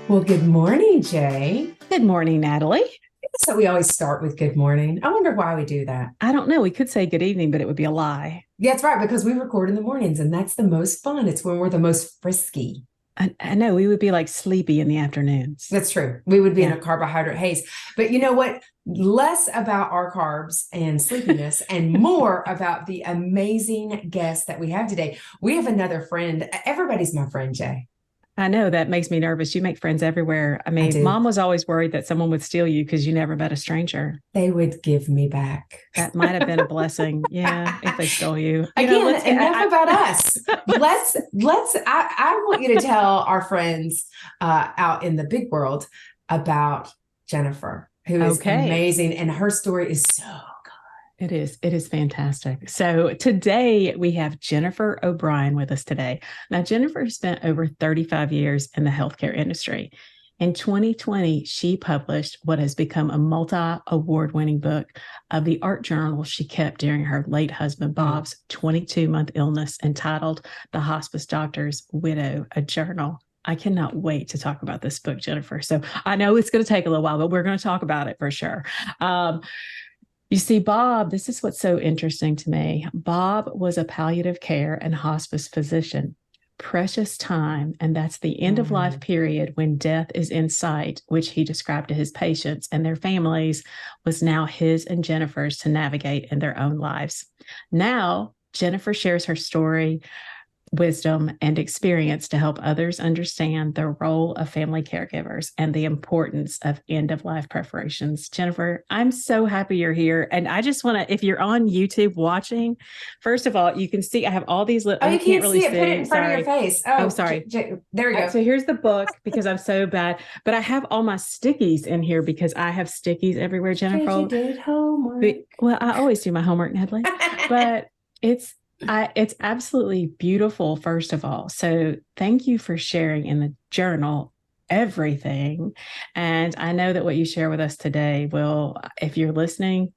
Well, good morning, Jay. Good morning, Natalie. So we always start with good morning. I wonder why we do that. I don't know. We could say good evening, but it would be a lie. Yeah, that's right, because we record in the mornings and that's the most fun. It's when we're the most frisky. I know we would be like sleepy in the afternoons. That's true. We would be in Yeah. a carbohydrate haze. But you know what? Less about our carbs and sleepiness and more about the amazing guest that we have today. We have another friend. Everybody's my friend, Jay. I know that makes me nervous. You make friends everywhere. I I mean, do. mom was always worried that someone would steal you because you never met a stranger. They would give me back. That might have been a blessing. Yeah, if they stole you. Again, Let's get enough about us. I want you to tell our friends out in the big world about Jennifer, who is okay. amazing, and her story is so It is. It is fantastic. So today we have Jennifer O'Brien with us today. Now, Jennifer spent over 35 years in the healthcare industry. In 2020, she published what has become a multi-award winning book of the art journal she kept during her late husband Bob's 22-month illness, entitled The Hospice Doctor's Widow, a Journal. I cannot wait to talk about this book, Jennifer. So I know it's going to take a little while, but we're going to talk about it for sure. You see, Bob, this is what's so interesting to me. Bob was a palliative care and hospice physician. Precious time, and that's the end of life period when death is in sight, which he described to his patients and their families, was now his and Jennifer's to navigate in their own lives. Now, Jennifer shares her story, wisdom, and experience to help others understand the role of family caregivers and the importance of end of life preparations. Jennifer, I'm so happy you're here. And I just want to, if you're on YouTube watching, first of all, you can see I have all these little, oh, you you can't can't really see it. Put it see. in front of your face. Oh, Sorry. There we go. So here's the book because I'm so bad, but I have all my stickies in here because I have stickies everywhere, Jennifer. You did homework. Well, I always do my homework, Natalie, but it's absolutely beautiful, first of all. So thank you for sharing in the journal everything. And I know that what you share with us today will, if you're listening,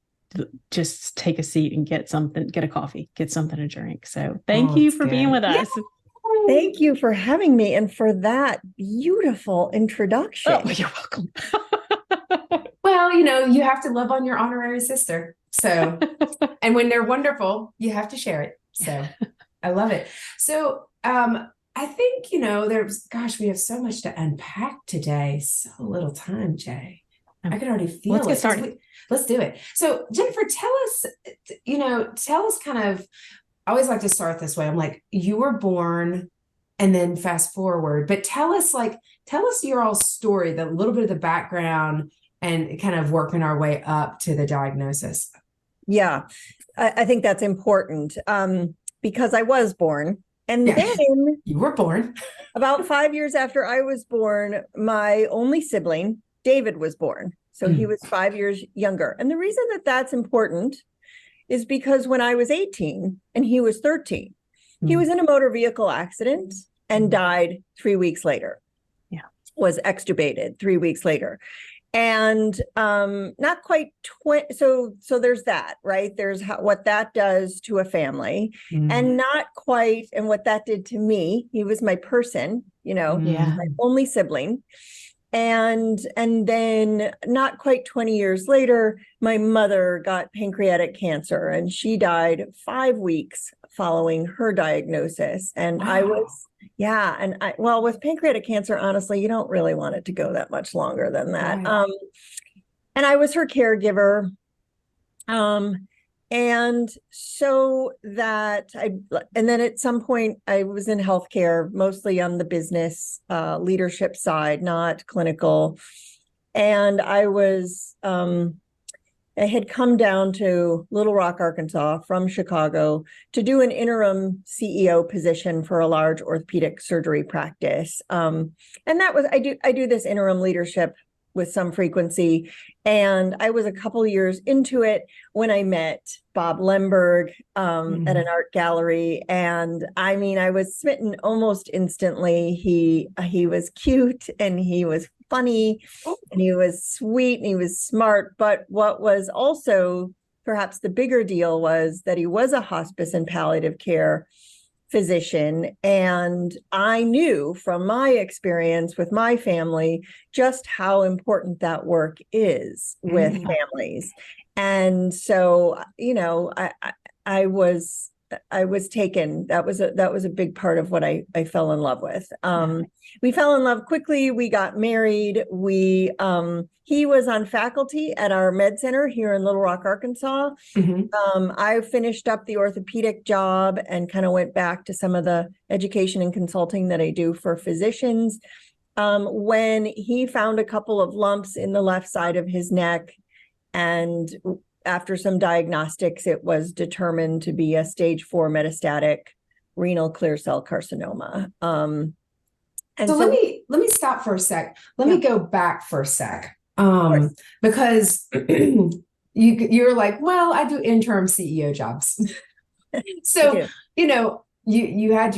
just take a seat and get a coffee, get something to drink. So thank you for being with us. Yay. Thank you for having me and for that beautiful introduction. Oh, you're welcome. Well, you have to love on your honorary sister. So, and when they're wonderful, you have to share it. So I love it. So, I think, we have so much to unpack today. So little time, Jay. I can already feel Let's get started. Let's do it. So Jennifer, tell us kind of, I always like to start this way. I'm like, you were born and then fast forward, but tell us your all story, the little bit of the background and kind of working our way up to the diagnosis. Yeah, I think that's important because I was born. And then you were born. About 5 years after I was born, my only sibling, David, was born. So he was 5 years younger. And the reason that that's important is because when I was 18 and he was 13, he was in a motor vehicle accident and died 3 weeks later. Yeah. Was extubated 3 weeks later. And not quite so there's that, right? There's what that does to a family, and not quite, and what that did to me. He was my person, my only sibling. And then not quite 20 years later, my mother got pancreatic cancer and she died 5 weeks following her diagnosis. And wow. With pancreatic cancer, honestly, you don't really want it to go that much longer than that. Right. And I was her caregiver. And then at some point I was in healthcare, mostly on the business leadership side, not clinical. And I had come down to Little Rock, Arkansas from Chicago to do an interim CEO position for a large orthopedic surgery practice. And that was, I do this interim leadership with some frequency. And I was a couple of years into it when I met Bob Lemberg at an art gallery. And I mean, I was smitten almost instantly. He was cute and he was funny and he was sweet and he was smart. But what was also perhaps the bigger deal was that he was a hospice and palliative care physician, and I knew from my experience with my family just how important that work is with families. And so, I was taken. That was a big part of what I fell in love with. We fell in love quickly. We got married. He was on faculty at our med center here in Little Rock, Arkansas. I finished up the orthopedic job and kind of went back to some of the education and consulting that I do for physicians. When he found a couple of lumps in the left side of his neck, and after some diagnostics, it was determined to be a stage 4 metastatic renal clear cell carcinoma. And so let me stop for a sec. Let me go back for a sec. Because you're like, well, I do interim CEO jobs. So, you had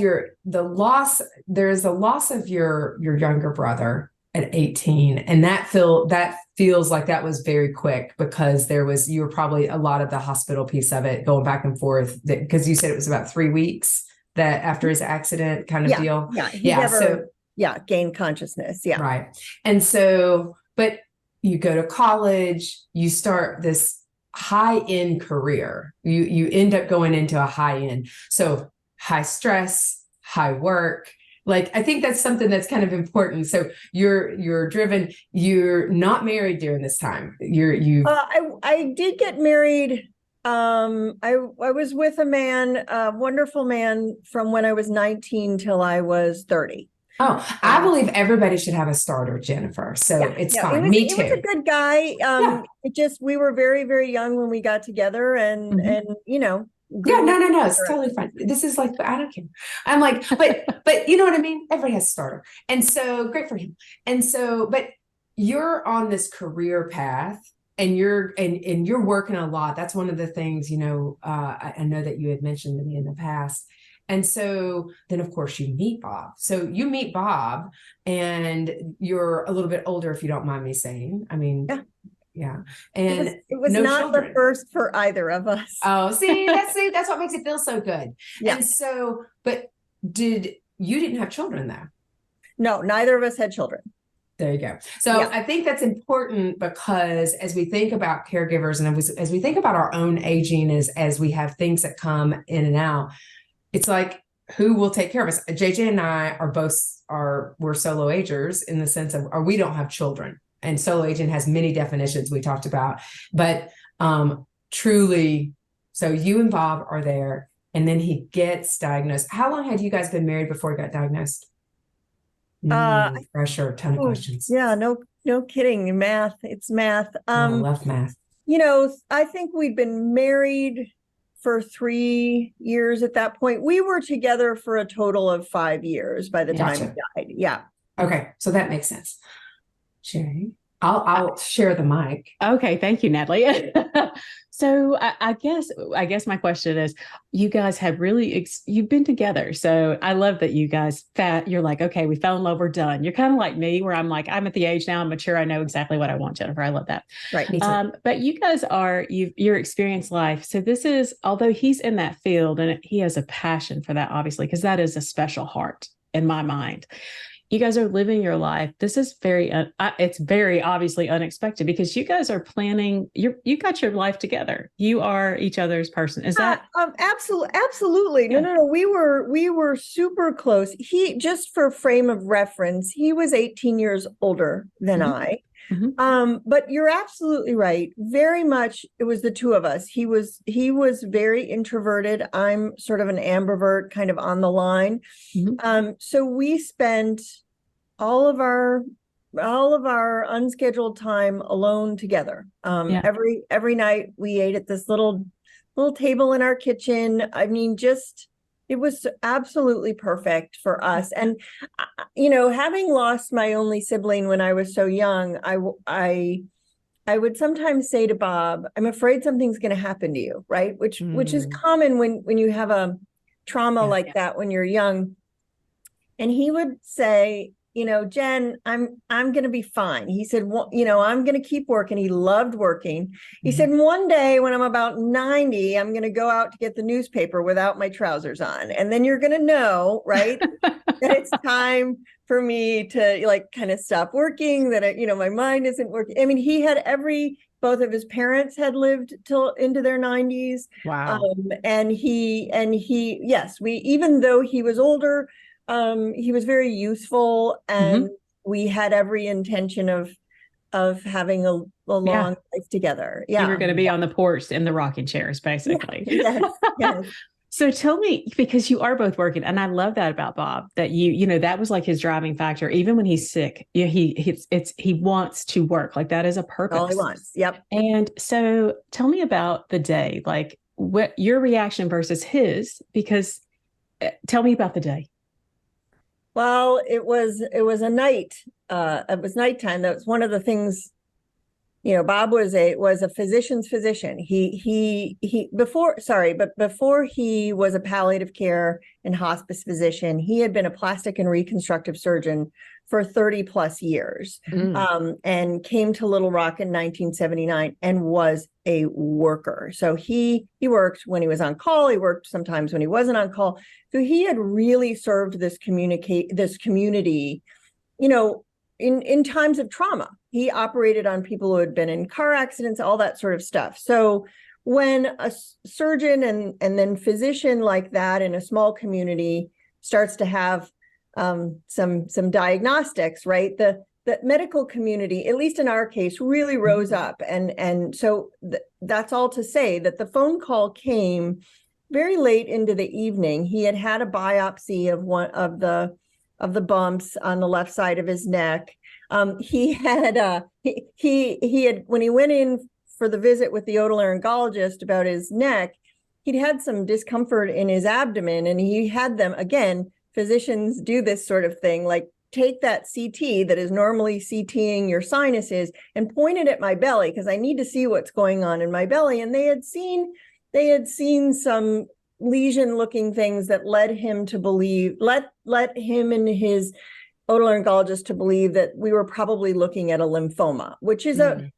there's a loss of your younger brother at 18. And that feels like that was very quick, because you were probably a lot of the hospital piece of it going back and forth, because you said it was about 3 weeks that after his accident kind of deal. Yeah. He never gained consciousness. Yeah. Right. And so, but you go to college, you start this high-end career. You end up going into a high-end. So high stress, high work. Like, I think that's something that's kind of important. So you're driven, you're not married during this time. I did get married. I was with a wonderful man from when I was 19 till I was 30. Oh, I believe everybody should have a starter, Jennifer. So it's fine. Me too. He was a good guy. We were very, very young when we got together, and no, it's totally fine. This is like, I don't care. I'm like, but you know what I mean? Everybody has a starter. And so great for him. And so, but you're on this career path, and you're working a lot. That's one of the things, I know that you had mentioned to me in the past. And so then, of course, you meet Bob. So you meet Bob, and you're a little bit older, if you don't mind me saying. I mean, yeah. And it was not children. The first for either of us. Oh, that's what makes it feel so good. Yeah. And so, but you didn't have children though? No, neither of us had children. There you go. So I think that's important, because as we think about caregivers, and as we think about our own aging, as we have things that come in and out, it's like, who will take care of us? JJ and I we're solo agers, in the sense of, we don't have children. And solo aging has many definitions we talked about, but truly, so you and Bob are there, and then he gets diagnosed. How long had you guys been married before he got diagnosed? Pressure, ton of questions. Yeah, no kidding. Math, it's math. I love math. I think we'd been married for 3 years at that point. We were together for a total of 5 years by the time he died. Yeah. Okay, so that makes sense. Sherry, I'll share the mic. Okay, thank you, Natalie. So I guess my question is, you guys have really you've been together. So I love that you guys you're like, okay, we fell in love, we're done. You're kind of like me, where I'm like, I'm at the age now, I'm mature, I know exactly what I want, Jennifer. I love that. Right. Me too. But you guys you're experienced life. So this is, although he's in that field and he has a passion for that, obviously, because that is a special heart in my mind. You guys are living your life. This is it's very obviously unexpected, because you guys are planning, you got your life together. You are each other's person. Is that? Absolutely. Yeah. No. We were super close. Just for frame of reference, he was 18 years older than I. Mm-hmm. But you're absolutely right. Very much, it was the two of us. He was very introverted. I'm sort of an ambivert, kind of on the line. Mm-hmm. So we spent all of our unscheduled time alone together. Every night we ate at this little table in our kitchen. I mean, it was absolutely perfect for us. And, having lost my only sibling when I was so young, I would sometimes say to Bob, I'm afraid something's going to happen to you, right? Which is common when you have a trauma like that when you're young. And he would say, Jen, I'm going to be fine. He said, well, I'm going to keep working. He loved working. He said, one day when I'm about 90, I'm going to go out to get the newspaper without my trousers on. And then you're going to know, right, that it's time for me to like kind of stop working, that, my mind isn't working. I mean, he had both of his parents had lived till into their 90s. Wow. And yes, even though he was older, he was very useful, and we had every intention of having a long life together. Yeah. You were going to be on the porch in the rocking chairs, basically. Yeah. Yes. So tell me, because you are both working, and I love that about Bob, that that was like his driving factor. Even when he's sick, he wants to work. Like that is a purpose. All he wants. Yep. And so tell me about the day, like what your reaction versus his, because tell me about the day. Well, it was a night. It was nighttime. That was one of the things. Bob was a physician's physician. Before he was a palliative care and hospice physician, he had been a plastic and reconstructive surgeon for 30 plus years, and came to Little Rock in 1979 and was a worker. So he worked when he was on call. He worked sometimes when he wasn't on call. So he had really served this community, in times of trauma. He operated on people who had been in car accidents, all that sort of stuff. So when a surgeon and then physician like that in a small community starts to have some diagnostics, right? The medical community, at least in our case, really rose up. And so that's all to say that the phone call came very late into the evening. He had had a biopsy of one of the bumps on the left side of his neck. He had when he went in for the visit with the otolaryngologist about his neck, he'd had some discomfort in his abdomen, and he had them, again, physicians do this sort of thing, like take that CT that is normally CTing your sinuses and point it at my belly, because I need to see what's going on in my belly. And they had seen some lesion looking things that led him to believe, let him and his otolaryngologist to believe that we were probably looking at a lymphoma, which is a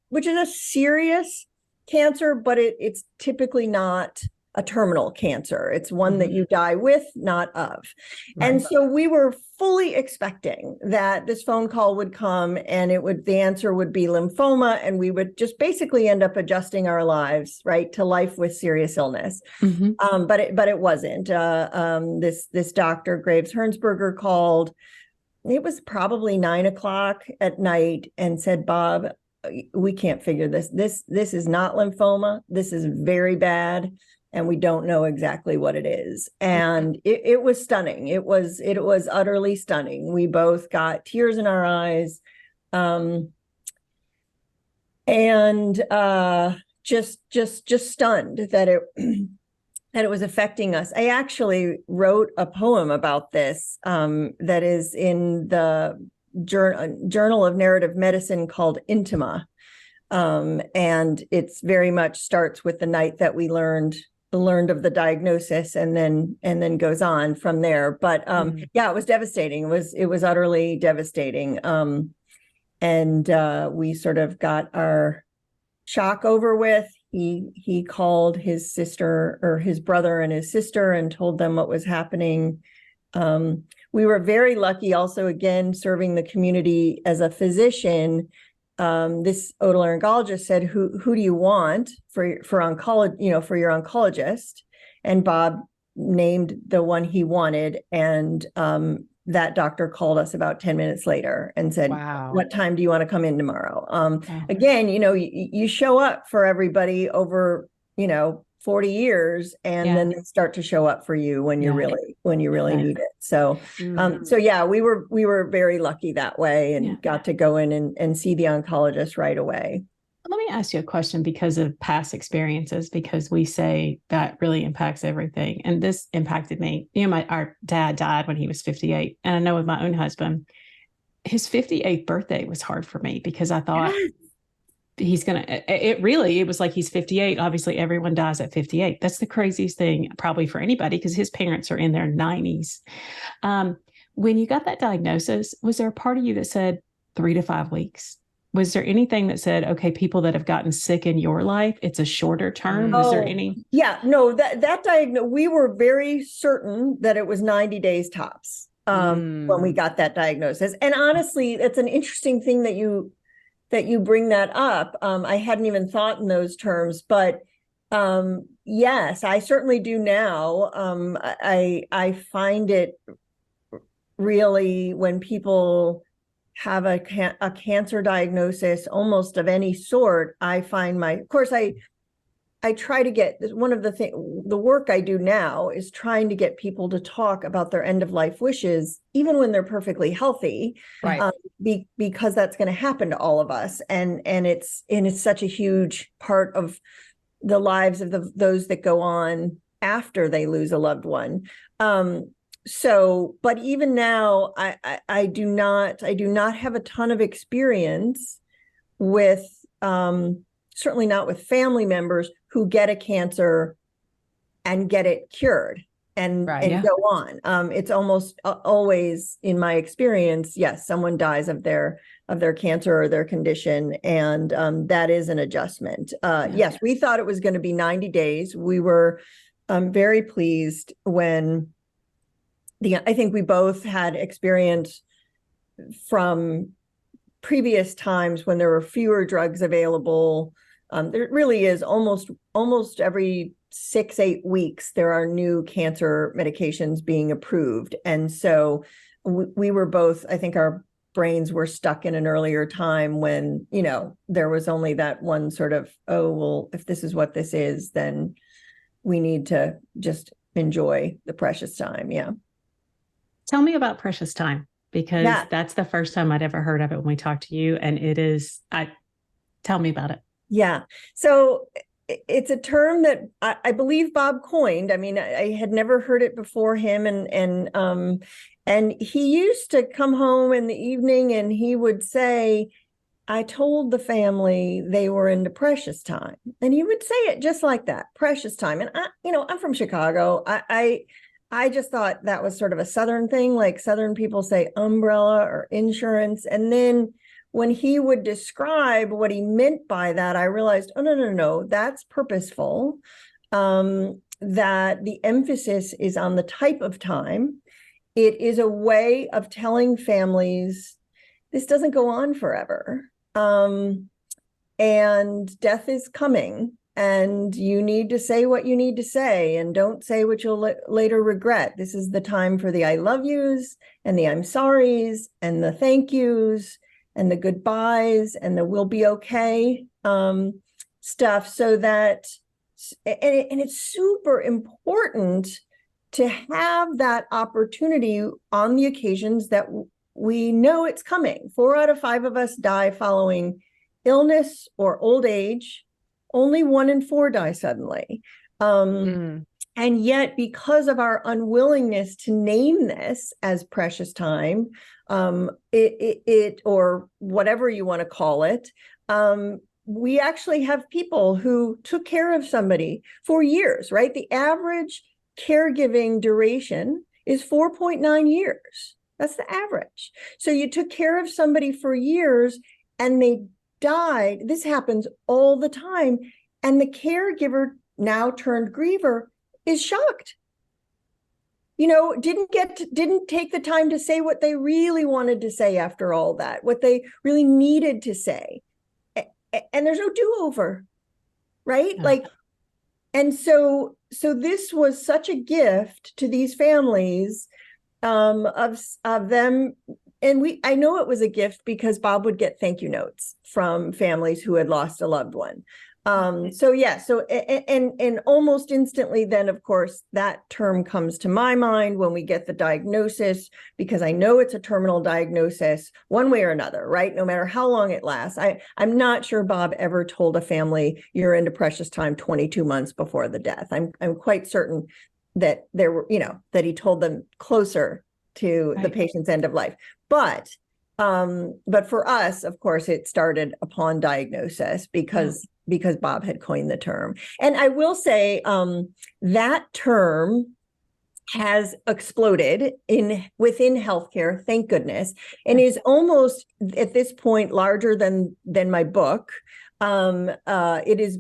serious cancer, but it's typically not a terminal cancer. It's one that you die with, not of. Right. And so we were fully expecting that this phone call would come and the answer would be lymphoma, and we would just basically end up adjusting our lives, right, to life with serious illness. But it wasn't. This Dr. Graves Hernsberger called. It was probably 9:00 at night and said, Bob, we can't figure this. This is not lymphoma. This is very bad, and we don't know exactly what it is. And it was stunning. It was utterly stunning. We both got tears in our eyes, and just stunned that it was affecting us. I actually wrote a poem about this that is in the Journal of Narrative Medicine called Intima. And it's very much starts with the night that we learned of the diagnosis, and then goes on from there. But yeah, it was devastating. It was utterly devastating. And we sort of got our shock over with. He called his sister, or his brother and his sister, and told them what was happening. We were very lucky also, again, serving the community as a physician. This otolaryngologist said, who do you want for oncology, for your oncologist? And Bob named the one he wanted. And that doctor called us about 10 minutes later and said, wow, what time do you want to come in tomorrow? Again, you show up for everybody over, 40 years, and then they start to show up for you when you really need it. So, so yeah, we were very lucky that way, and got to go in and see the oncologist right away. Let me ask you a question because of past experiences, because we say that really impacts everything. And this impacted me. Our dad died when he was 58. And I know with my own husband, his 58th birthday was hard for me, because I thought it was like, he's 58. Obviously everyone dies at 58. That's the craziest thing probably for anybody, because his parents are in their 90s. When you got that diagnosis, was there a part of you that said 3 to 5 weeks? Was there anything that said, okay, people that have gotten sick in your life, it's a shorter term? Was there any? Yeah, no, that diagnosis, we were very certain that it was 90 days tops when we got that diagnosis. And honestly, it's an interesting thing that you bring that up. I hadn't even thought in those terms, but yes, I certainly do now. I find it really, when people have a cancer diagnosis, almost of any sort, I find of course, I try to get, one of the work I do now is trying to get people to talk about their end of life wishes, even when they're perfectly healthy, Right. Because that's going to happen to all of us. And it's such a huge part of the lives of those that go on after they lose a loved one. But even now, I do not have a ton of experience with, certainly not with family members who get a cancer and get it cured and go on. It's almost always, in my experience, yes, someone dies of their cancer or their condition, and that is an adjustment. Yes, we thought it was going to be 90 days. We were very pleased when I think we both had experience from previous times when there were fewer drugs available. There really is almost every 6-8 weeks, there are new cancer medications being approved. And so we were both, I think our brains were stuck in an earlier time when, there was only that one sort of, oh, well, if this is what this is, then we need to just enjoy the precious time. Yeah. Tell me about precious time, because that's the first time I'd ever heard of it when we talked to you. And tell me about it. Yeah. So it's a term that I believe Bob coined. I mean, I had never heard it before him. And he used to come home in the evening and he would say, I told the family they were into precious time. And he would say it just like that, precious time. And I'm from Chicago. I just thought that was sort of a Southern thing, like Southern people say umbrella or insurance. And then when he would describe what he meant by that, I realized, oh, no, that's purposeful. That the emphasis is on the type of time. It is a way of telling families this doesn't go on forever. And death is coming. And you need to say what you need to say, and don't say what you'll later regret. This is the time for the I love yous and the I'm sorries and the thank yous and the goodbyes and the we'll be okay stuff. So that, and it's super important to have that opportunity on the occasions that we know it's coming. 4 out of 5 of us die following illness or old age. Only 1 in 4 die suddenly. And yet, because of our unwillingness to name this as precious time, it or whatever you want to call it, we actually have people who took care of somebody for years, right? The average caregiving duration is 4.9 years. That's the average. So you took care of somebody for years and they died. This happens all the time. And the caregiver, now turned griever, is shocked. Didn't take the time to say what they really wanted to say after all that, what they really needed to say. And there's no do-over, right? No. And so this was such a gift to these families of them. And I know it was a gift because Bob would get thank you notes from families who had lost a loved one. And almost instantly then, of course, that term comes to my mind when we get the diagnosis, because I know it's a terminal diagnosis one way or another, right? No matter how long it lasts. I'm not sure Bob ever told a family you're into precious time 22 months before the death. I'm quite certain that there were, that he told them closer to the patient's end of life. But for us, of course, it started upon diagnosis because Bob had coined the term. And I will say that term has exploded within healthcare, thank goodness, and is almost at this point larger than my book. It is.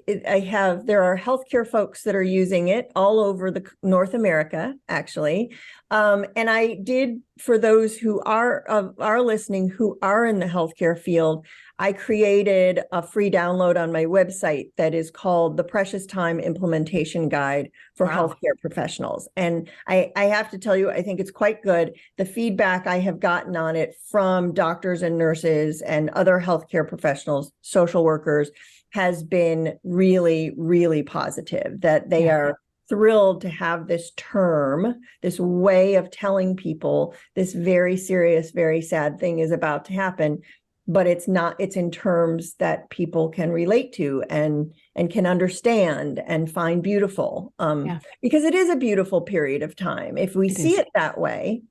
There are healthcare folks that are using it all over North America, actually. And I did, for those who are listening, who are in the healthcare field, I created a free download on my website that is called the Precious Time Implementation Guide for Healthcare Professionals. And I have to tell you, I think it's quite good. The feedback I have gotten on it from doctors and nurses and other healthcare professionals, social workers, has been really, really positive, that they are thrilled to have this term, this way of telling people this very serious, very sad thing is about to happen, but it's in terms that people can relate to and can understand and find beautiful, because it is a beautiful period of time. If we see it that way,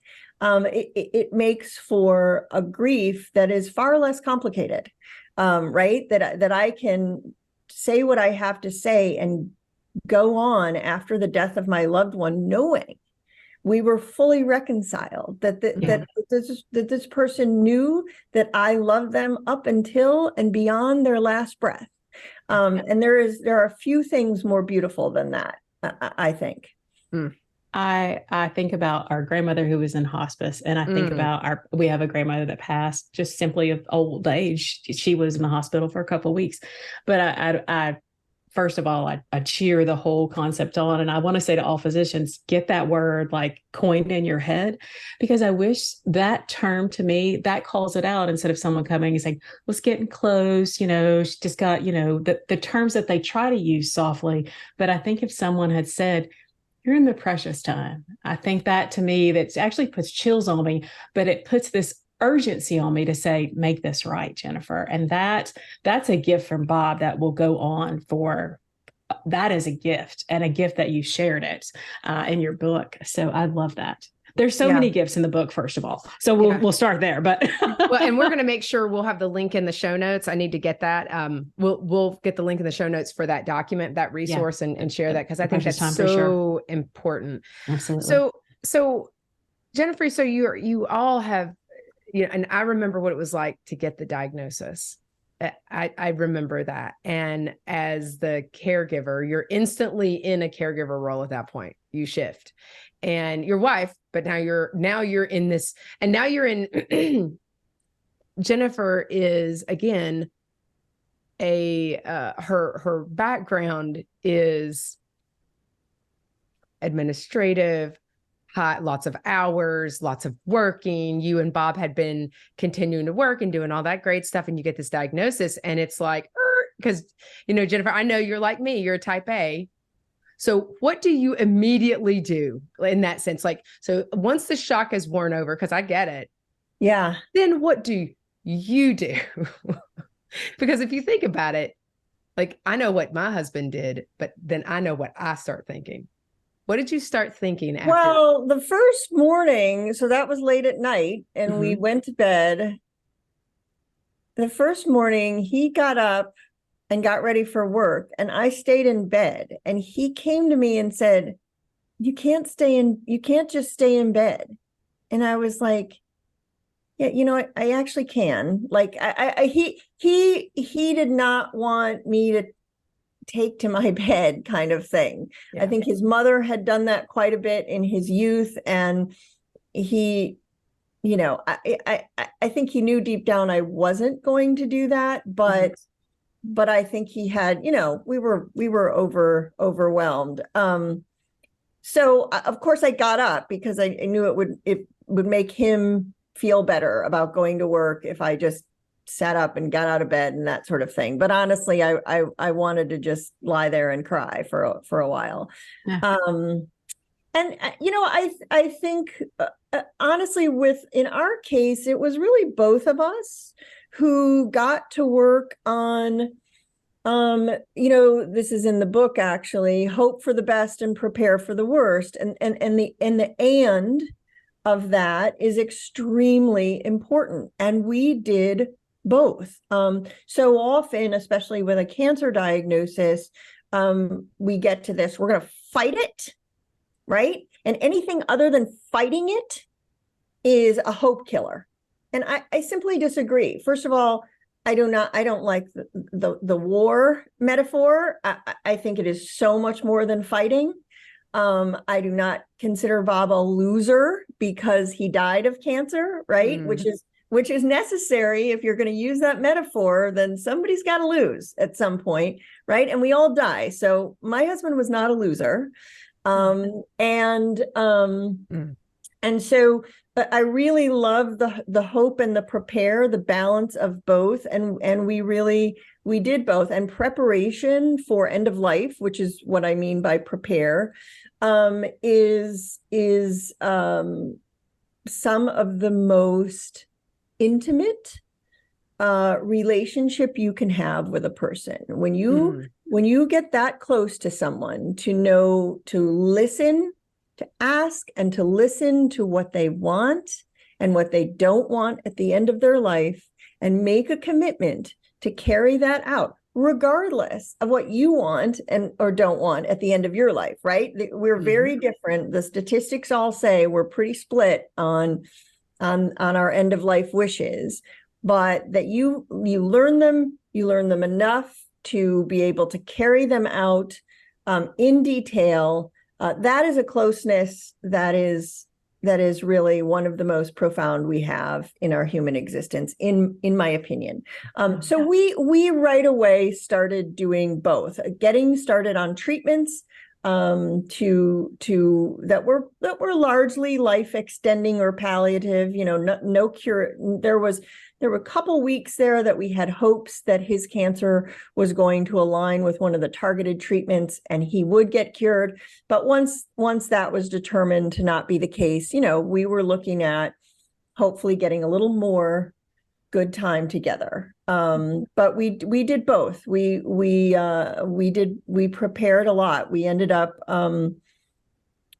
it makes for a grief that is far less complicated. Right? That I can say what I have to say and go on after the death of my loved one, knowing we were fully reconciled, that this person knew that I loved them up until and beyond their last breath. And there are few things more beautiful than that, I think. I think about our grandmother who was in hospice, and I think about we have a grandmother that passed just simply of old age. She was in the hospital for a couple of weeks, but I first of all, I cheer the whole concept on. And I want to say to all physicians, get that word like coined in your head, because I wish that term, to me, that calls it out, instead of someone coming and saying, well, it's getting close, she just got, the terms that they try to use softly. But I think if someone had said, you're in the precious time, I think that, to me, that actually puts chills on me, but it puts this urgency on me to say, make this right, Jennifer. And that's a gift from Bob that will go on for, that is a gift, and a gift that you shared it in your book. So I love that. There's so many gifts in the book, first of all. So we'll start there, but well, and we're going to make sure we'll have the link in the show notes. I need to get that. We'll get the link in the show notes for that document, that resource, and share that, because I think that's so important. Absolutely. So Jennifer, so you all have, and I remember what it was like to get the diagnosis. I remember that. And as the caregiver, you're instantly in a caregiver role at that point. You shift. And your wife, but now you're in this, and now you're in Jennifer is, again, her background is administrative, lots of hours, lots of working. You and Bob had been continuing to work and doing all that great stuff, and you get this diagnosis, and it's like, because, Jennifer, I know you're like me, you're a type A. So what do you immediately do in that sense? Like, so once the shock is worn over, because I get it. Yeah. Then what do you do? Because if you think about it, like, I know what my husband did, but then I know what I start thinking. What did you start thinking after? Well, the first morning, so that was late at night, and we went to bed. The first morning, he got up and got ready for work, and I stayed in bed, and he came to me and said, you can't just stay in bed. And I was like, yeah, I actually can. Like, he did not want me to take to my bed, kind of thing. Yeah. I think his mother had done that quite a bit in his youth, and he, I think he knew deep down I wasn't going to do that, but I think he had, we were overwhelmed. So of course I got up, because I knew it would make him feel better about going to work if I just sat up and got out of bed and that sort of thing. But honestly, I wanted to just lie there and cry for a while. Yeah. And I think honestly, in our case, it was really both of us who got to work on, this is in the book, actually, hope for the best and prepare for the worst. And the of that is extremely important. And we did both. So often, especially with a cancer diagnosis, we get to this, we're going to fight it, right? And anything other than fighting it is a hope killer. And I simply disagree. First of all, I don't like the war metaphor. I think it is so much more than fighting. I do not consider Bob a loser because he died of cancer, right? Which is necessary. If you're going to use that metaphor, then somebody's got to lose at some point, right? And we all die. So my husband was not a loser. And so I really love the hope and the prepare, the balance of both. And we did both. And preparation for end of life, which is what I mean by prepare, is some of the most intimate relationship you can have with a person. When you get that close to someone, to know, to listen, to ask, and to listen to what they want and what they don't want at the end of their life, and make a commitment to carry that out, regardless of what you want and or don't want at the end of your life, right? We're very different. The statistics all say we're pretty split on our end of life wishes, but that you learn them enough to be able to carry them out in detail. That is a closeness that is really one of the most profound we have in our human existence, in my opinion. So we right away started doing both, getting started on treatments that were largely life extending or palliative, no cure. There were a couple weeks there that we had hopes that his cancer was going to align with one of the targeted treatments and he would get cured. But once that was determined to not be the case, we were looking at hopefully getting a little more good time together. But we did both. We prepared a lot. We ended up,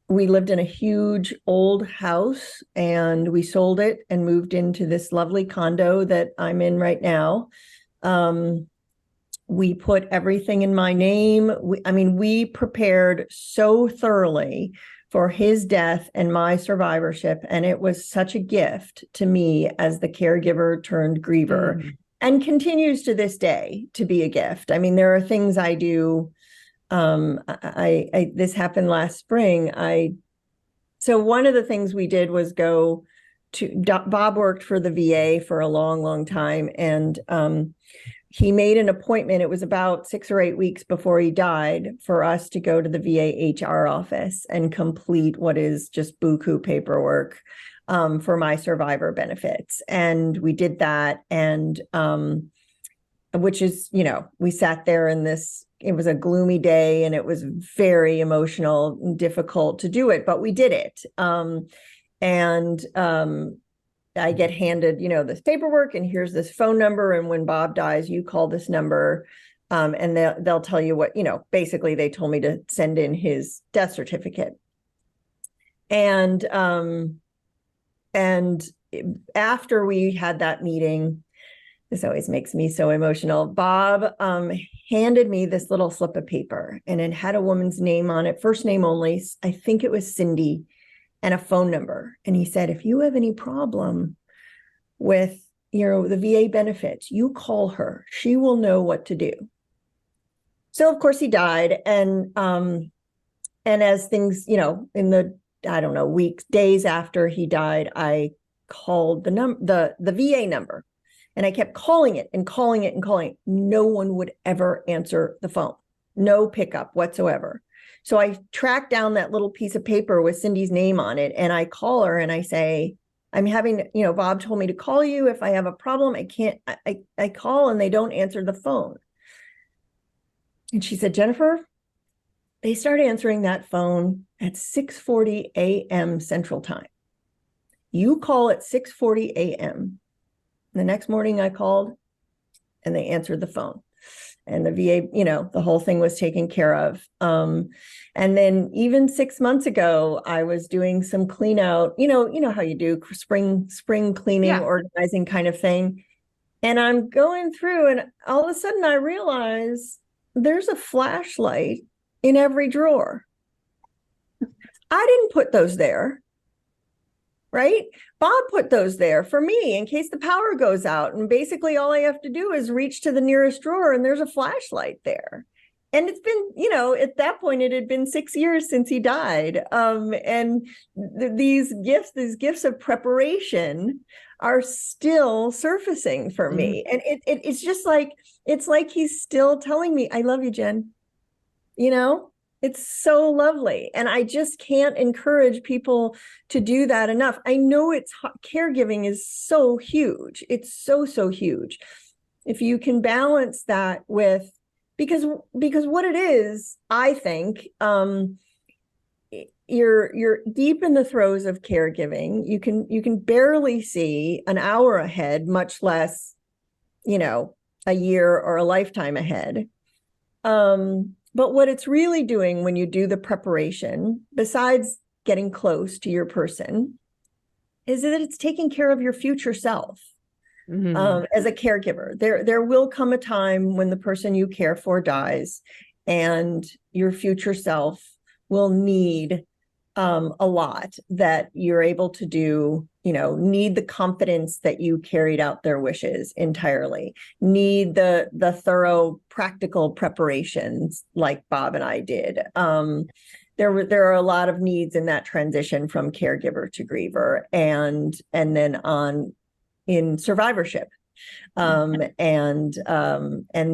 we lived in a huge old house and we sold it and moved into this lovely condo that I'm in right now. We put everything in my name. We prepared so thoroughly for his death and my survivorship. And it was such a gift to me as the caregiver turned griever, and continues to this day to be a gift. There are things I do. This happened last spring. So one of the things we did was go to, Bob worked for the VA for a long, long time. And he made an appointment. It was about 6 or 8 weeks before he died for us to go to the VA HR office and complete what is just buku paperwork for my survivor benefits. And we did that. And which is, we sat there in this, it was a gloomy day and it was very emotional and difficult to do it, but we did it. I get handed, this paperwork, and here's this phone number. And when Bob dies, you call this number, and they'll tell you what, basically they told me to send in his death certificate. And after we had that meeting, this always makes me so emotional. Bob handed me this little slip of paper, and it had a woman's name on it, first name only. I think it was Cindy, and a phone number. And he said, if you have any problem with, the VA benefits, you call her. She will know what to do. So of course he died. And as things, in the, weeks, days after he died, I called the VA number, and I kept calling it and calling it and calling it. No one would ever answer the phone. No pickup whatsoever. So I tracked down that little piece of paper with Cindy's name on it, and I call her and I say, I'm having, Bob told me to call you if I have a problem. I call and they don't answer the phone. And she said, Jennifer, they start answering that phone at 6:40 a.m. Central Time. You call at 6:40 a.m. The next morning I called and they answered the phone. And the VA, the whole thing was taken care of. And then even 6 months ago, I was doing some clean out, how you do spring cleaning, organizing kind of thing. And I'm going through, and all of a sudden I realize there's a flashlight in every drawer. I didn't put those there, right? Bob put those there for me in case the power goes out. And basically all I have to do is reach to the nearest drawer and there's a flashlight there. And it's been, at that point, it had been 6 years since he died. And these gifts of preparation are still surfacing for me. And it's just like, it's like he's still telling me, I love you, Jen. It's so lovely. And I just can't encourage people to do that enough. I know caregiving is so huge. It's so, so huge. If you can balance that with, because what it is, I think, you're deep in the throes of caregiving. You can barely see an hour ahead, much less, a year or a lifetime ahead. But what it's really doing when you do the preparation, besides getting close to your person, is that it's taking care of your future self. As a caregiver. There will come a time when the person you care for dies and your future self will need a lot that you're able to do, need the confidence that you carried out their wishes entirely, need the thorough practical preparations like Bob and I did. There are a lot of needs in that transition from caregiver to griever and then on in survivorship. And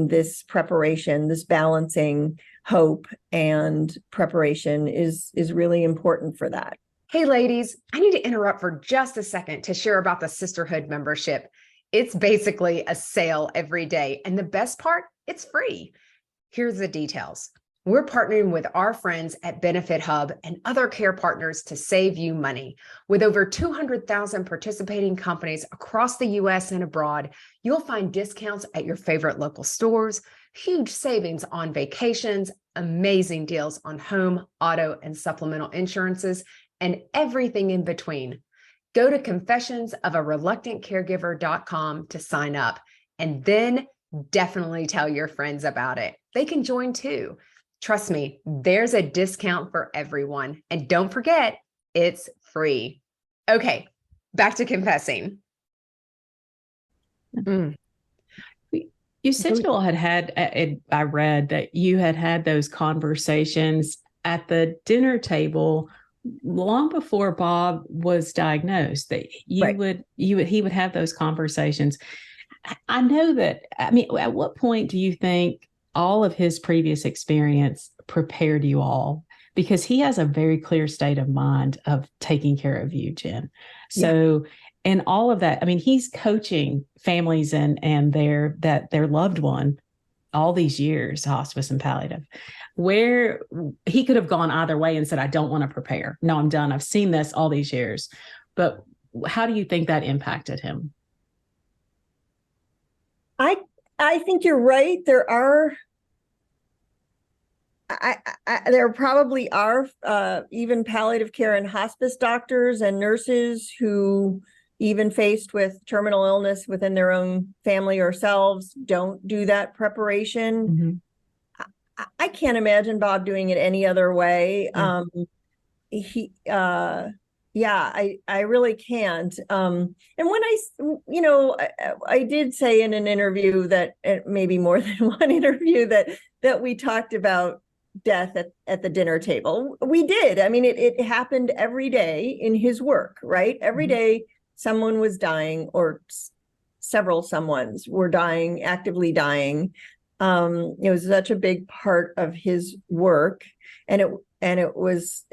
this preparation, this balancing hope and preparation is really important for that. Hey, ladies, I need to interrupt for just a second to share about the Sisterhood membership. It's basically a sale every day. And the best part, it's free. Here's the details. We're partnering with our friends at Benefit Hub and other care partners to save you money. With over 200,000 participating companies across the US and abroad, you'll find discounts at your favorite local stores, huge savings on vacations, amazing deals on home, auto, and supplemental insurances, and everything in between. Go to confessionsofareluctantcaregiver.com to sign up, and then definitely tell your friends about it. They can join too. Trust me, there's a discount for everyone. And don't forget, it's free. Okay, back to confessing. You said you all had, I read that you had those conversations at the dinner table long before Bob was diagnosed, that he would have those conversations. I know that, at what point do you think all of his previous experience prepared you all? Because he has a very clear state of mind of taking care of you, Jen. So, and all of that, he's coaching families and their loved one all these years, hospice and palliative, where he could have gone either way and said, I don't want to prepare. No, I'm done. I've seen this all these years. But how do you think that impacted him? I think you're right. There probably are even palliative care and hospice doctors and nurses who, even faced with terminal illness within their own family or selves, don't do that preparation. I can't imagine Bob doing it any other way. I really can't. And when I did say in an interview that, maybe more than one interview, that we talked about death at the dinner table. We did. It happened every day in his work, right? Every day someone was dying, or several someones were dying, actively dying. It was such a big part of his work, and it was,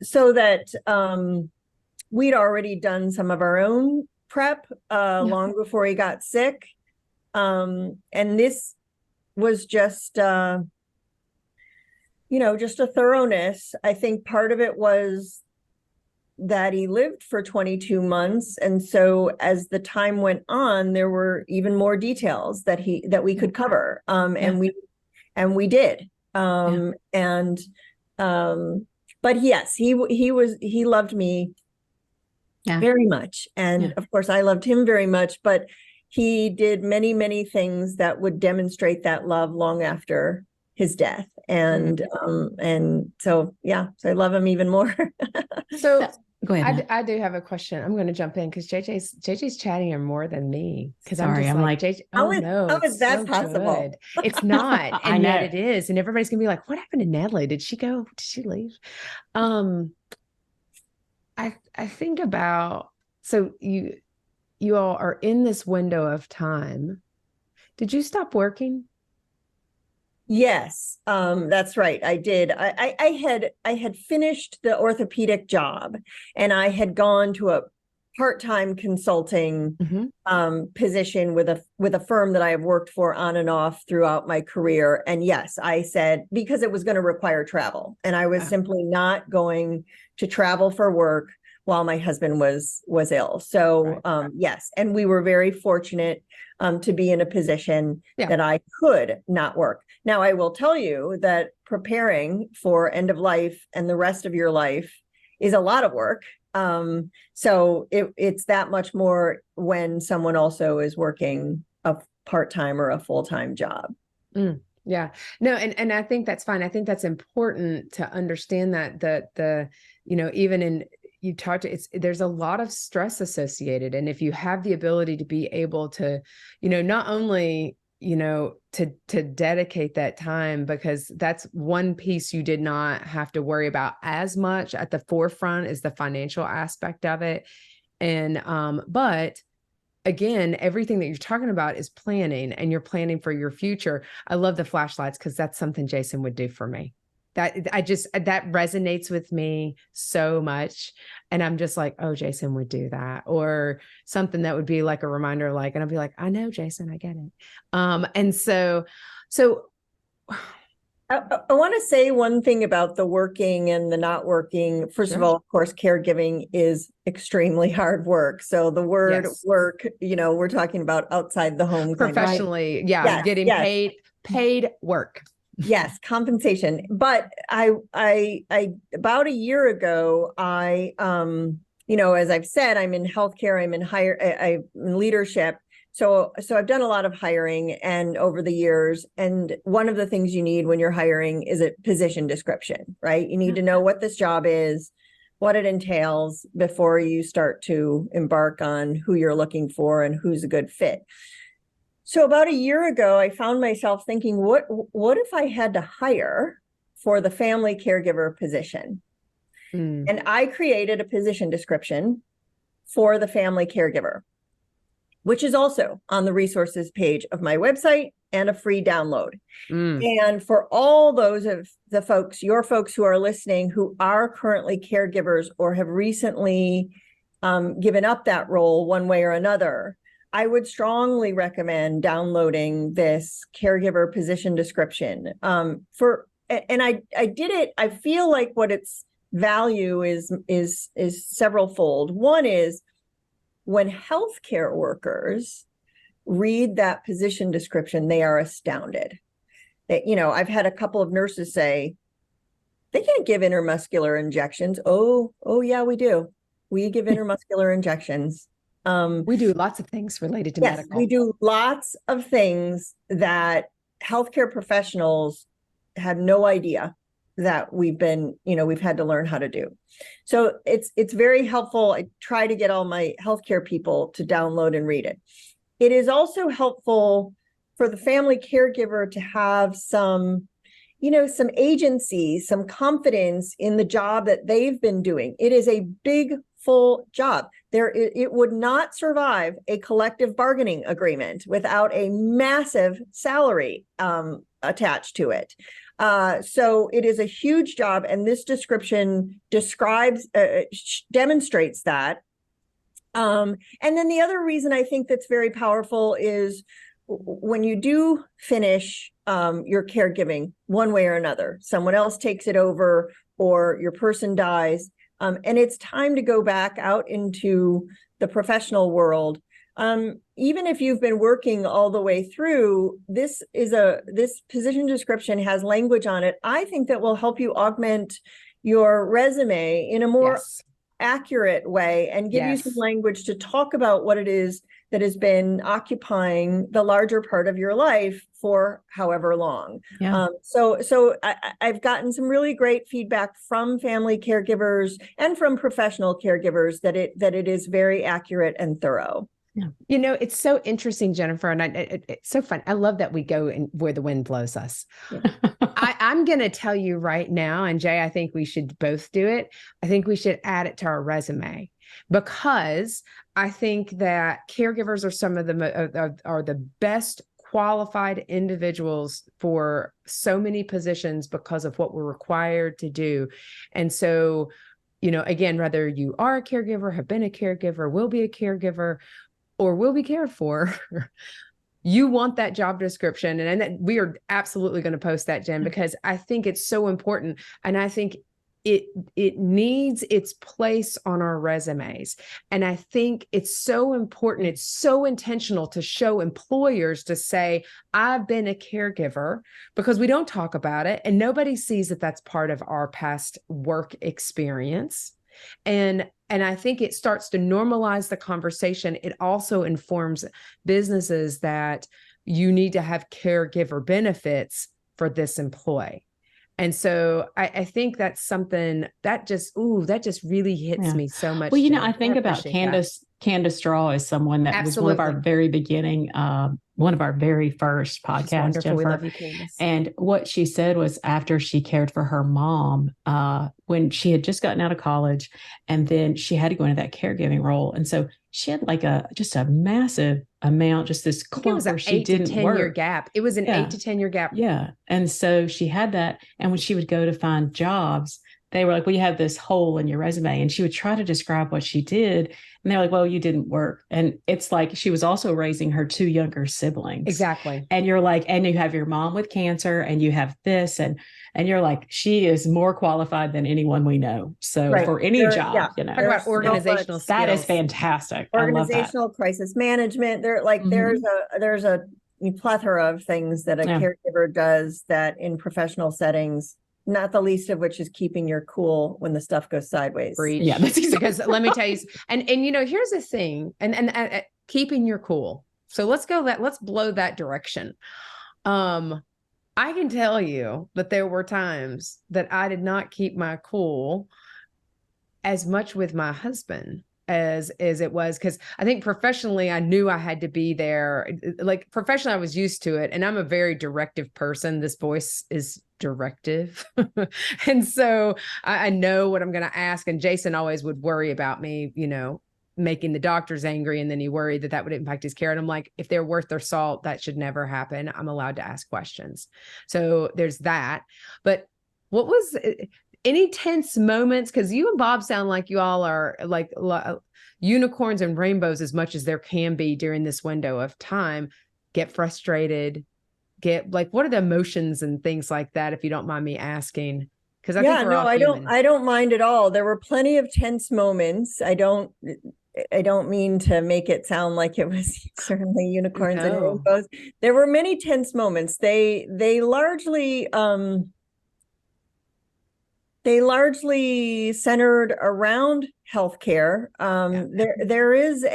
so that we'd already done some of our own prep long before he got sick. And this was just, just a thoroughness. I think part of it was that he lived for 22 months. And so as the time went on, there were even more details that we could cover. And we did. But yes, he loved me very much. And of course I loved him very much, but he did many, many things that would demonstrate that love long after his death. And so I love him even more. So Go ahead. I do have a question. I'm going to jump in because JJ's chatting more than me. Because I'm Sorry, just I'm like, like, JJ, how oh is- no, how it's is that so possible? good. It's not, I and yet know. it is, and everybody's gonna be like, what happened to Natalie? Did she go? Did she leave? I think about, so you all are in this window of time. Did you stop working? Yes, that's right. I did. I had finished the orthopedic job, and I had gone to a part-time consulting position with a firm that I have worked for on and off throughout my career. And yes, I said, because it was going to require travel, and I was simply not going to travel for work while my husband was ill. So yes, and we were very fortunate to be in a position that I could not work. Now, I will tell you that preparing for end of life and the rest of your life is a lot of work. So it's that much more when someone also is working a part-time or a full-time job. Yeah, no, and I think that's fine. I think that's important to understand that the even in, you talked to, there's a lot of stress associated. And if you have the ability to be able to, not only, to dedicate that time, because that's one piece you did not have to worry about as much at the forefront, is the financial aspect of it. And, but again, everything that you're talking about is planning, and you're planning for your future. I love the flashlights, because that's something Jason would do for me. That resonates with me so much. And I'm just like, oh, Jason would do that, or something that would be like a reminder, like, and I'll be like, I know, Jason, I get it. And so I want to say one thing about the working and the not working. First of all, of course, caregiving is extremely hard work. So the word work, we're talking about outside the home. Professionally, getting paid work. Yes, compensation. But I about a year ago, as I've said, I'm in healthcare, I'm in leadership. So I've done a lot of hiring and over the years, and one of the things you need when you're hiring is a position description, right? You need to know what this job is, what it entails before you start to embark on who you're looking for and who's a good fit. So about a year ago, I found myself thinking, what if I had to hire for the family caregiver position? And I created a position description for the family caregiver, which is also on the resources page of my website and a free download. And for all those of the folks, your folks who are listening, who are currently caregivers or have recently given up that role one way or another, I would strongly recommend downloading this caregiver position description. And I did it. I feel like what its value is several fold. One is, when healthcare workers read that position description, they are astounded. That, I've had a couple of nurses say, they can't give intramuscular injections. Oh yeah, we do. We give intramuscular injections. We do lots of things related to medical. We do lots of things that healthcare professionals had no idea that we've had to learn how to do. So it's very helpful. I try to get all my healthcare people to download and read it. It is also helpful for the family caregiver to have some agency, some confidence in the job that they've been doing. It is a big, full job. It would not survive a collective bargaining agreement without a massive salary attached to it. So it is a huge job, and this description demonstrates that. And then the other reason I think that's very powerful is when you do finish your caregiving one way or another, someone else takes it over or your person dies, and it's time to go back out into the professional world. Even if you've been working all the way through, this position description has language on it, I think, that will help you augment your resume in a more accurate way and give you some language to talk about what it is that has been occupying the larger part of your life for however long. Yeah. So I've gotten some really great feedback from family caregivers and from professional caregivers that it is very accurate and thorough. Yeah. You know, it's so interesting, Jennifer, and it's so fun. I love that we go in where the wind blows us. Yeah. I'm going to tell you right now, and Jay, I think we should both do it. I think we should add it to our resume, because I think that caregivers are some of the best qualified individuals for so many positions because of what we're required to do. And so, you know, again, whether you are a caregiver, have been a caregiver, will be a caregiver, or will be cared for, you want that job description. And that we are absolutely going to post that, Jen, because I think it's so important. And I think it needs its place on our resumes. And I think it's so important. It's so intentional to show employers to say, I've been a caregiver, because we don't talk about it. And nobody sees that that's part of our past work experience. And I think it starts to normalize the conversation. It also informs businesses that you need to have caregiver benefits for this employee. And so I think that's something that just really hits me so much. Well, you know, Jen. I think about Candace Straw as someone that was one of our very beginning, one of our very first podcasts, Jennifer. We love you, Candace. And what she said was, after she cared for her mom, when she had just gotten out of college, and then she had to go into that caregiving role. And so she had like just a massive amount, just this clump where she didn't work. 8 to 10 year gap. It was an 8 to 10 year gap. Yeah. And so she had that. And when she would go to find jobs, they were like, well, you have this hole in your resume. And she would try to describe what she did. And they're like, well, you didn't work. And it's like, she was also raising her 2 younger siblings. Exactly. And you're like, and you have your mom with cancer, and you have this, and you're like, she is more qualified than anyone we know. So for any job, you know, talk about organizational skills. That is fantastic. Organizational crisis management. There's a plethora of things that a caregiver does that in professional settings, not the least of which is keeping your cool when the stuff goes sideways. Breach. Yeah, that's exactly. Because let me tell you, and you know, here's the thing, and keeping your cool. So let's blow that direction. I can tell you that there were times that I did not keep my cool as much with my husband as it was, because I think professionally I knew I had to be there. Like professionally I was used to it, and I'm a very directive person. This voice is directive. And so I know what I'm going to ask. And Jason always would worry about me, you know, making the doctors angry, and then he worried that would impact his care. And I'm like, if they're worth their salt, that should never happen. I'm allowed to ask questions. So there's that. But what was any tense moments? Because you and Bob sound like you all are like unicorns and rainbows as much as there can be during this window of time. Get frustrated, what are the emotions and things like that, if you don't mind me asking? Because I think we're all human. I don't mind at all. There were plenty of tense moments. I don't mean to make it sound like it was certainly unicorns and rainbows. There were many tense moments. They largely centered around healthcare. There is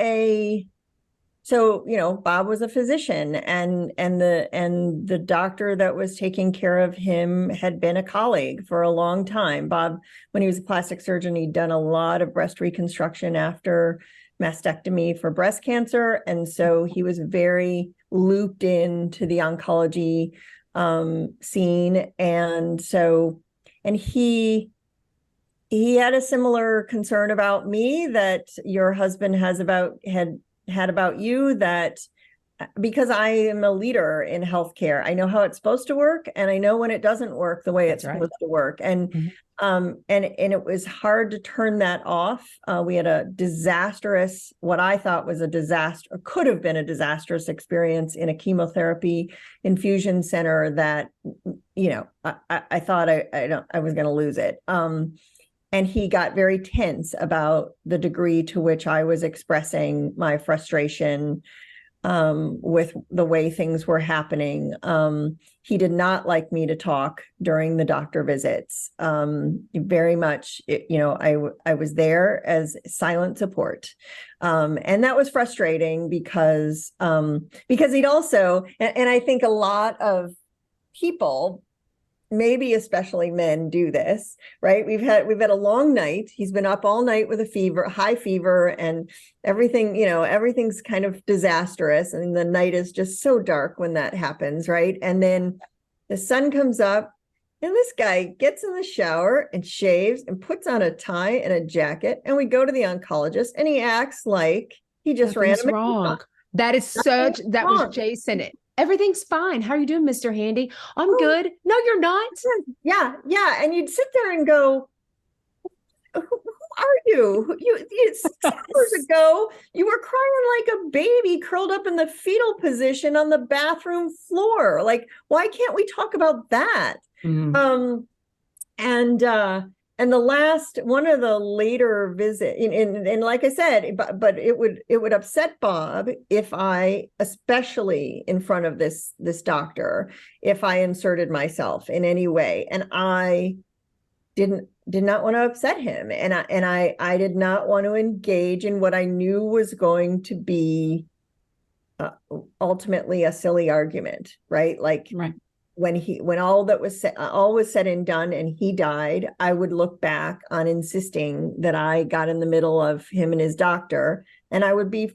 so, you know, Bob was a physician, and the doctor that was taking care of him had been a colleague for a long time. Bob, when he was a plastic surgeon, he'd done a lot of breast reconstruction after mastectomy for breast cancer. And so he was very looped into the oncology scene. And he had a similar concern about me that your husband had about you, that because I am a leader in healthcare, I know how it's supposed to work, and I know when it doesn't work the way it's supposed to work. And and it was hard to turn that off. We had a disastrous, what I thought was a disaster, or could have been a disastrous experience in a chemotherapy infusion center that, you know, I thought I was going to lose it. And he got very tense about the degree to which I was expressing my frustration with the way things were happening. He did not like me to talk during the doctor visits. Very much, I was there as silent support. And that was frustrating because he'd also, and I think a lot of people, maybe especially men, do this, right? We've had a long night. He's been up all night with a fever, high fever, and everything, everything's kind of disastrous. And the night is just so dark when that happens, right? And then the sun comes up and this guy gets in the shower and shaves and puts on a tie and a jacket. And we go to the oncologist and he acts like he just ran Nothing's wrong. That is that was Jason. Everything's fine. How are you doing, Mr. Handy? I'm good. No, you're not. Yeah. And you'd sit there and go, who are you? 6 hours ago, you were crying like a baby curled up in the fetal position on the bathroom floor. Like, why can't we talk about that? Mm-hmm. And the last one of the later visit, and like I said, but it would upset Bob if I, especially in front of this doctor, if I inserted myself in any way, and I did not want to upset him, and I did not want to engage in what I knew was going to be ultimately a silly argument, right? Like, right. When all was said and done and he died, I would look back on insisting that I got in the middle of him and his doctor, and I would be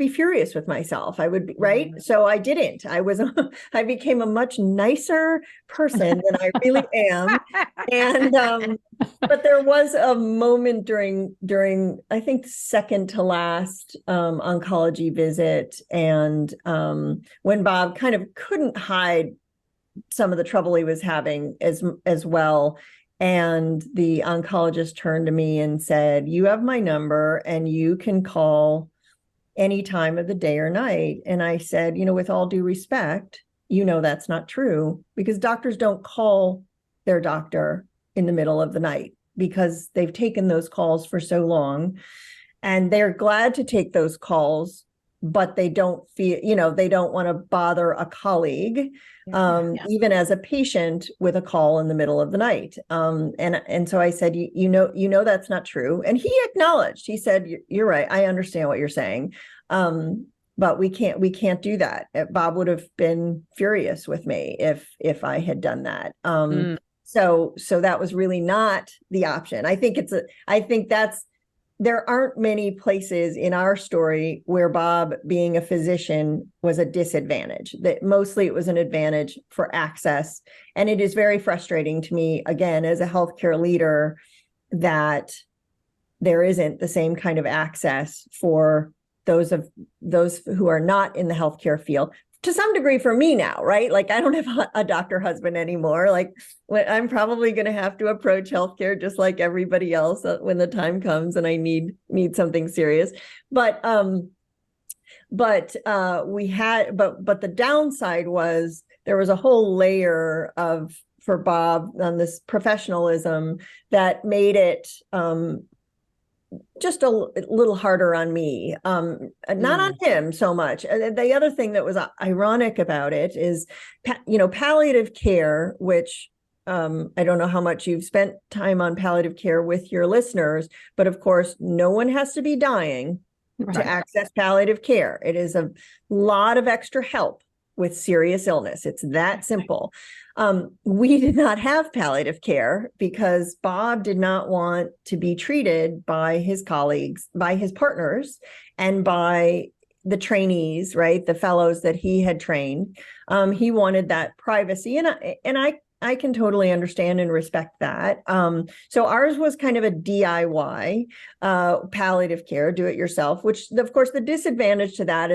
furious with myself. I would be, right. So I didn't. I became a much nicer person than I really am. And but there was a moment during I think second to last oncology visit, and when Bob kind of couldn't hide some of the trouble he was having as well. And the oncologist turned to me and said, "You have my number and you can call any time of the day or night." And I said, with all due respect, that's not true, because doctors don't call their doctor in the middle of the night, because they've taken those calls for so long and they're glad to take those calls, but they don't feel, they don't want to bother a colleague, even as a patient, with a call in the middle of the night. And so I said, that's not true. And he acknowledged, he said, "You're right. I understand what you're saying. But we can't do that." Bob would have been furious with me if I had done that. So that was really not the option. I think there aren't many places in our story where Bob, being a physician, was a disadvantage. That mostly it was an advantage for access. And it is very frustrating to me, again, as a healthcare leader, that there isn't the same kind of access for those who are not in the healthcare field. To some degree for me now, right? Like, I don't have a doctor husband anymore. Like, I'm probably going to have to approach healthcare just like everybody else when the time comes and I need something serious. But the downside was there was a whole layer for Bob on this professionalism that made it just a little harder on me, not on him so much. The other thing that was ironic about it is, palliative care, which I don't know how much you've spent time on palliative care with your listeners, but of course, no one has to be dying to access palliative care. It is a lot of extra help with serious illness. It's that simple. We did not have palliative care because Bob did not want to be treated by his colleagues, by his partners, and by the trainees, right? The fellows that he had trained. He wanted that privacy. And I can totally understand and respect that. So ours was kind of a DIY palliative care, do it yourself, which of course the disadvantage to that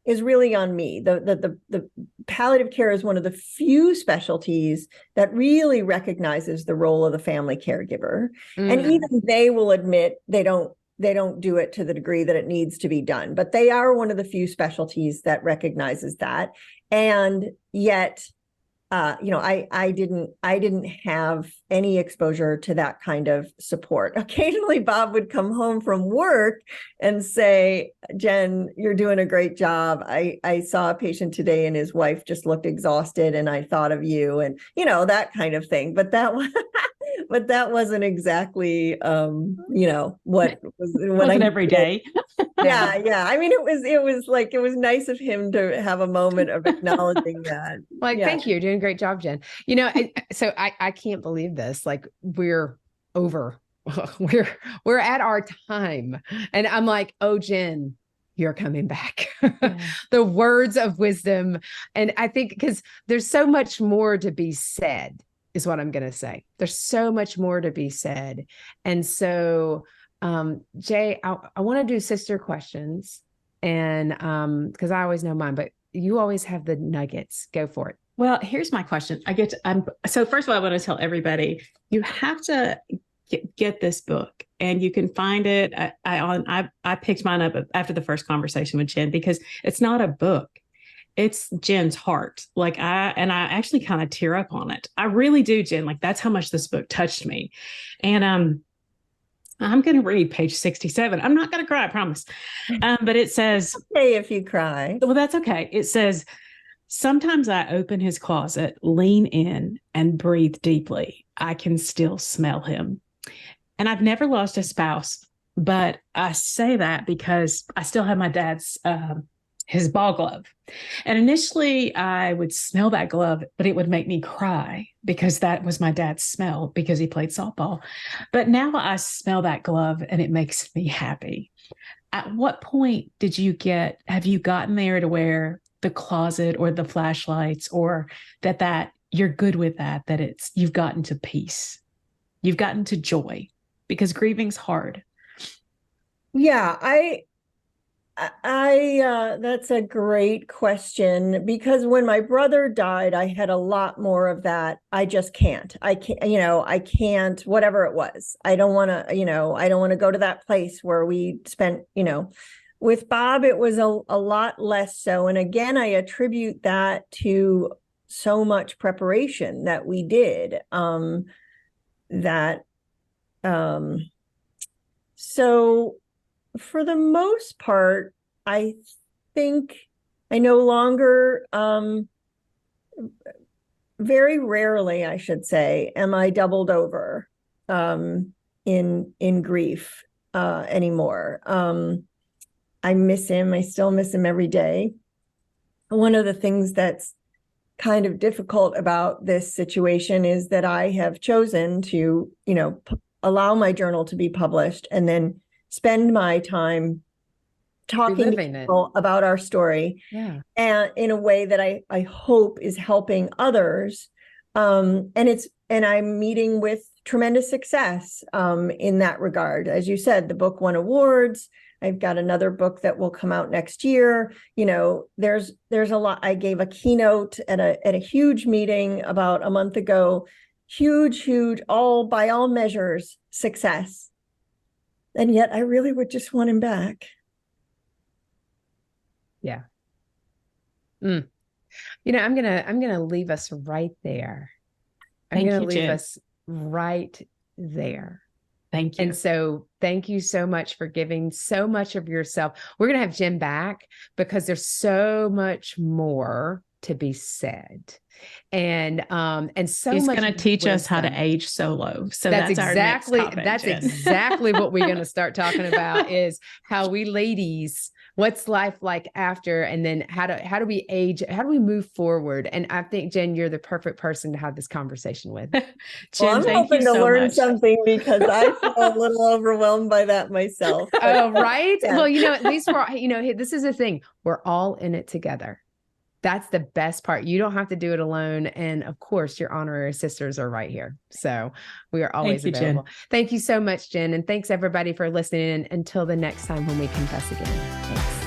is really on me. The palliative care is one of the few specialties that really recognizes the role of the family caregiver. And even they will admit they don't do it to the degree that it needs to be done, but they are one of the few specialties that recognizes that. And yet I didn't have any exposure to that kind of support. Occasionally Bob would come home from work and say, Jen, you're doing a great job. I saw a patient today and his wife just looked exhausted and I thought of you, and that kind of thing. But that wasn't exactly what wasn't every day. Yeah. I mean, it was nice of him to have a moment of acknowledging that. Thank you. You're doing a great job, Jen. So I can't believe this. Like, we're over. we're at our time. And I'm like, oh, Jen, you're coming back. Yeah. The words of wisdom. And I think because there's so much more to be said is what I'm going to say. There's so much more to be said. And so, Jay, I want to do sister questions, and because I always know mine, but you always have the nuggets. Go for it. Well, here's my question. So first of all, I want to tell everybody, you have to get this book, and you can find it. I picked mine up after the first conversation with Jen, because it's not a book. It's Jen's heart. I actually kind of tear up on it. I really do, Jen. That's how much this book touched me. And, I'm going to read page 67. I'm not going to cry, I promise. But it says, okay, if you cry. Well, that's okay. It says, sometimes I open his closet, lean in, and breathe deeply. I can still smell him. And I've never lost a spouse, but I say that because I still have my dad's, his ball glove. And initially I would smell that glove, but it would make me cry because that was my dad's smell, because he played softball. But now I smell that glove and it makes me happy. At what point have you gotten there to where the closet or the flashlights, or that you're good with that you've gotten to peace, you've gotten to joy? Because grieving's hard. Yeah, that's a great question, because when my brother died, I had a lot more of that. I can't, whatever it was. I don't want to go to that place where we spent, with Bob, it was a lot less so. And again, I attribute that to so much preparation that we did, so for the most part, I think I no longer, very rarely, I should say, am I doubled over in grief anymore. I miss him. I still miss him every day. One of the things that's kind of difficult about this situation is that I have chosen to, allow my journal to be published and then spend my time talking to people about our story, and in a way that I hope is helping others. And I'm meeting with tremendous success in that regard. As you said, the book won awards. I've got another book that will come out next year. There's a lot. I gave a keynote at a huge meeting about a month ago. Huge, all by all measures, success. And yet I really would just want him back. Yeah. I'm gonna leave us right there. I'm gonna leave us right there. Thank you. And so thank you so much for giving so much of yourself. We're gonna have Jen back because there's so much more to be said. And so he's much going to teach us how to age solo. So that's exactly our next topic, that's Jen. Exactly what we're going to start talking about, is how we ladies, what's life like after, and then how do we age, how do we move forward? And I think, Jen, you're the perfect person to have this conversation with. Jen, I'm hoping to learn something, because I feel a little overwhelmed by that myself. Oh, right. Yeah. Well, at least this is the thing. We're all in it together. That's the best part. You don't have to do it alone. And of course, your honorary sisters are right here. So we are always available. Thank you so much, Jen. And thanks everybody for listening. And until the next time when we confess again. Thanks.